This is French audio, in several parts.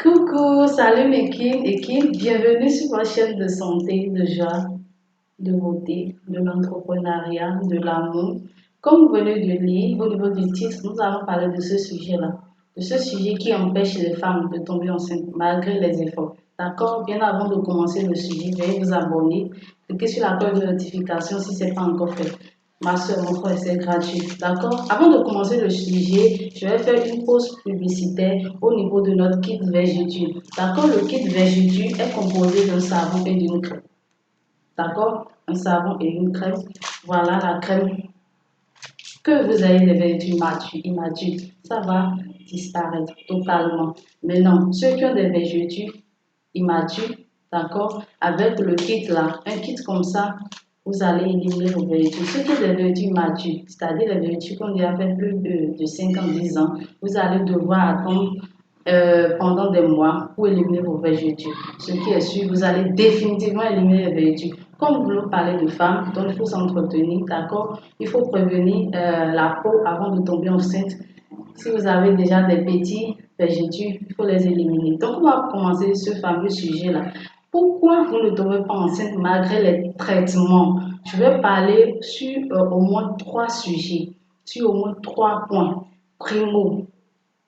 Coucou, salut équipe, bienvenue sur votre chaîne de santé, de joie, de beauté, de l'entrepreneuriat, de l'amour. Comme vous venez de lire au niveau du titre, nous allons parler de ce sujet-là, de ce sujet qui empêche les femmes de tomber enceintes malgré les efforts. D'accord? Bien avant de commencer le sujet, veuillez vous abonner, cliquez sur la cloche de notification si ce n'est pas encore fait. Ma soeur, mon frère, c'est gratuit. D'accord? Avant de commencer le sujet, je vais faire une pause publicitaire au niveau de notre kit Vergeture. D'accord? Le kit Vergeture est composé d'un savon et d'une crème. D'accord? Un savon et une crème. Voilà la crème que vous avez des vergetures immatures. Ça va disparaître totalement. Maintenant, ceux qui ont des vergetures immatures, d'accord, avec le kit là, un kit comme ça, vous allez éliminer vos vergetures. Ceux qui ont des vergetures matures, c'est-à-dire les vergetures qui ont déjà fait plus de 5 ans, 10 ans, vous allez devoir attendre pendant des mois pour éliminer vos vergetures. Ce qui est sûr, vous allez définitivement éliminer les vergetures. Comme vous voulez parler de femmes, donc il faut s'entretenir, d'accord? Il faut prévenir la peau avant de tomber enceinte. Si vous avez déjà des petits vergetures, il faut les éliminer. Donc, on va commencer ce fameux sujet-là. Pourquoi vous ne tombez pas enceinte malgré les traitements? Je vais parler sur au moins 3 sujets, sur au moins 3 points. Primo,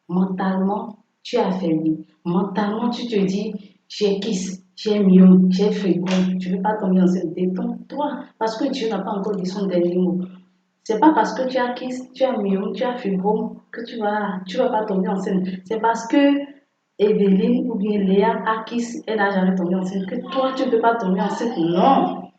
mentalement, tu es affaibli. Mentalement, tu te dis, j'ai kiss, j'ai mieux, j'ai frigo, tu ne veux pas tomber enceinte. Détends-toi, parce que Dieu n'a pas encore dit son dernier mot. C'est pas parce que tu as kiss, tu as mieux, tu as frigo que tu vas pas tomber enceinte. C'est parce que Evelyne ou bien Léa a kiss, elle n'a jamais tombé enceinte, que toi, tu ne peux pas tomber enceinte. Non,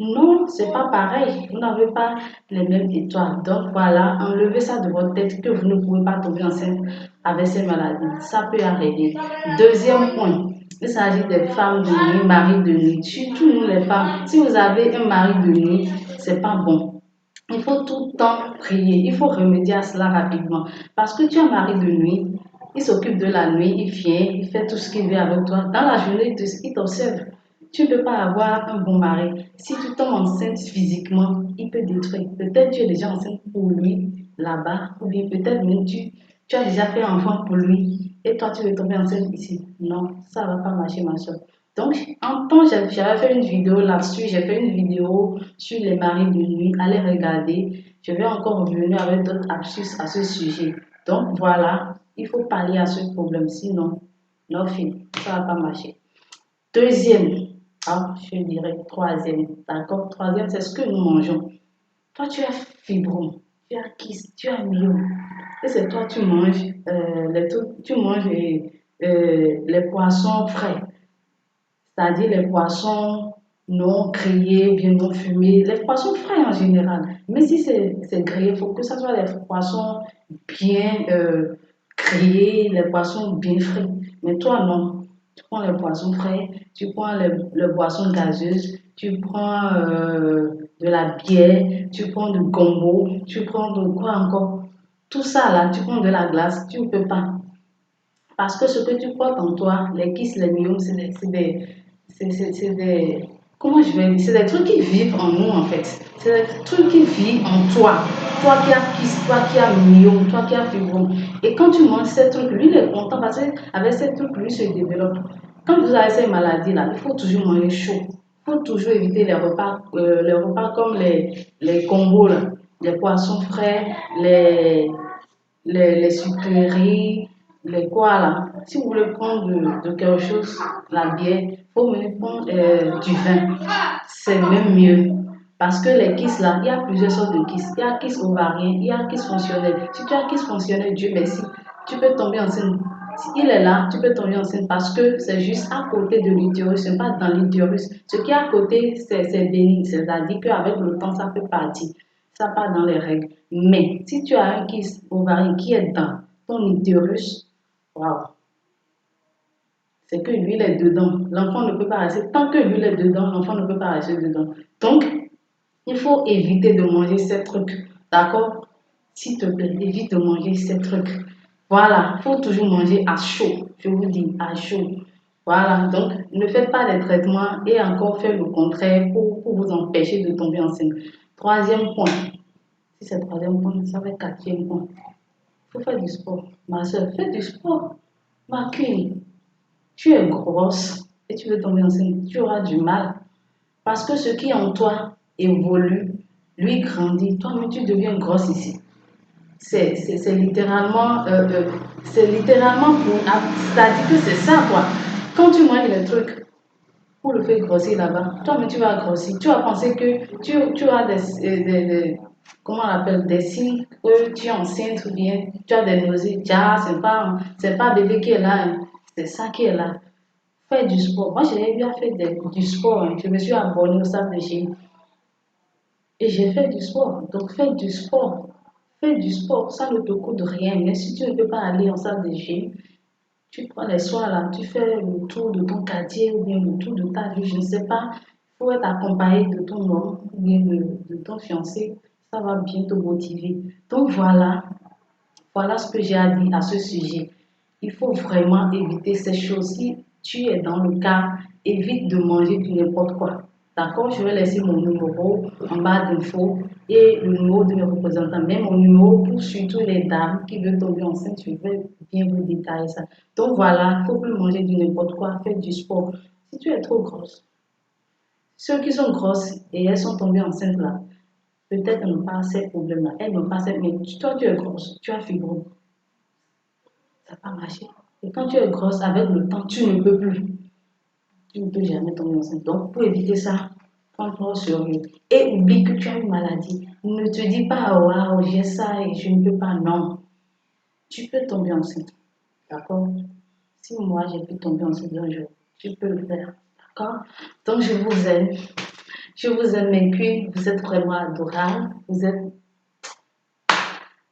non, c'est pas pareil. Vous n'avez pas les mêmes étoiles. Donc voilà, enlevez ça de votre tête que vous ne pouvez pas tomber enceinte avec ces maladies. Ça peut arriver. Deuxième point, il s'agit des femmes de nuit, maris de nuit. Surtout nous les femmes, si vous avez un mari de nuit, c'est pas bon. Il faut tout le temps prier. Il faut remédier à cela rapidement. Parce que tu as un mari de nuit, il s'occupe de la nuit, il vient, il fait tout ce qu'il veut avec toi. Dans la journée, il t'observe. Tu ne peux pas avoir un bon mari. Si tu tombes enceinte physiquement, il peut détruire. Peut-être tu es déjà enceinte pour lui là-bas, ou bien peut-être même tu as déjà fait un enfant pour lui et toi tu veux tomber enceinte ici. Non, ça ne va pas marcher, ma soeur. Donc, en temps, j'avais fait une vidéo là-dessus. J'ai fait une vidéo sur les maris de nuit. Allez regarder. Je vais encore revenir avec d'autres astuces à ce sujet. Donc, voilà, il faut pallier à ce problème. Sinon, non, ça ne va pas marcher. Deuxième, je dirais troisième, d'accord? Troisième, c'est ce que nous mangeons. Toi, tu as fibrome, tu as kyste, tu as myome. Et c'est toi, tu manges, les poissons frais, c'est-à-dire les poissons non grillés, bien non fumés, les poissons frais en général. Mais si c'est grillé, il faut que ce soit les poissons bien grillés, les poissons bien frais. Mais toi, non. Tu prends les poissons frais, tu prends les boissons gazeuses, tu prends de la bière, tu prends du gombo, tu prends de quoi encore? Tout ça là, tu prends de la glace, tu ne peux pas. Parce que ce que tu portes en toi, les kystes, les myomes, c'est des, comment je vais dire, c'est des trucs qui vivent en nous en fait. C'est des trucs qui vivent en toi. Toi qui as kyste, toi qui as myome, toi qui as fibrome. Et quand tu manges ces trucs, lui il est content parce qu'avec ces trucs, lui se développe. Quand vous avez ces maladies-là, il faut toujours manger chaud. Il faut toujours éviter les repas comme les combos, là, les poissons frais, les sucreries, les quoi là. Si vous voulez prendre de quelque chose, la bière, il faut même prendre du vin. C'est même mieux. Parce que les kystes là, il y a plusieurs sortes de kystes. Il y a kyste ovarien, il y a kyste fonctionnel. Si tu as kyste fonctionnel, Dieu merci, tu peux tomber enceinte. S'il est là, tu peux tomber enceinte parce que c'est juste à côté de l'utérus, c'est pas dans l'utérus. Ce qui est à côté, c'est bénin, c'est-à-dire qu'avec le temps, ça peut partir. Ça part dans les règles. Mais si tu as un kyste ovarien qui est dans ton utérus, waouh, c'est que l'huile est dedans. L'enfant ne peut pas rester. Tant que l'huile est dedans, l'enfant ne peut pas rester dedans. Donc, il faut éviter de manger ces trucs. D'accord? S'il te plaît, évite de manger ces trucs. Voilà, il faut toujours manger à chaud. Je vous dis, à chaud. Voilà, donc ne faites pas les traitements et encore faites le contraire pour vous empêcher de tomber enceinte. Troisième point. Si c'est le troisième point, ça va être quatrième point. Il faut faire du sport. Ma soeur, fais du sport. Ma queen, tu es grosse et tu veux tomber enceinte, tu auras du mal. Parce que ce qui est en toi évolue, lui grandit. Toi-même, tu deviens grosse ici. C'est littéralement, pour. C'est-à-dire que c'est ça, quoi. Quand tu manges les trucs pour le faire grossir là-bas, toi-même, tu vas grossir. Tu vas penser que tu as comment on appelle, des signes que tu es enceinte ou bien tu as des nausées. Ah, c'est pas bébé qui est là, hein. C'est ça qui est là. Fais du sport. Moi, j'ai bien fait du sport, hein. Je me suis abonnée au salle de gym et j'ai fait du sport. Donc, fais du sport. Fais du sport. Ça ne te coûte rien. Mais si tu ne peux pas aller en salle de gym, tu prends les soirs là, tu fais le tour de ton quartier ou bien le tour de ta vie, je ne sais pas. Il faut être accompagné de ton homme ou bien de ton fiancé. Ça va bien te motiver. Donc, voilà ce que j'ai à dire à ce sujet. Il faut vraiment éviter ces choses. Si tu es dans le cas, évite de manger du n'importe quoi. D'accord? Je vais laisser mon numéro en bas d'infos et le numéro de mes représentants. Même mon numéro pour surtout les dames qui veulent tomber enceinte, je vais bien vous détailler ça. Donc voilà, il ne faut plus manger du n'importe quoi, faire du sport. Si tu es trop grosse, ceux qui sont grosses et elles sont tombées enceintes là, peut-être elles n'ont pas ces problèmes-là. Elles n'ont pas ces... Mais toi, tu es grosse, tu as fibrome. Ça n'a pas marché. Et quand tu es grosse, avec le temps, tu ne peux plus. Tu ne peux jamais tomber enceinte. Donc, pour éviter ça, prends-toi au sérieux. Et oublie que tu as une maladie. Ne te dis pas, waouh, j'ai ça et je ne peux pas. Non. Tu peux tomber enceinte. D'accord? Si moi, j'ai pu tomber enceinte un jour, tu peux le faire. D'accord? Donc, je vous aime. Je vous aime, mes culs. Vous êtes vraiment adorables. Vous êtes.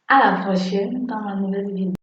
À la prochaine dans ma nouvelle vidéo.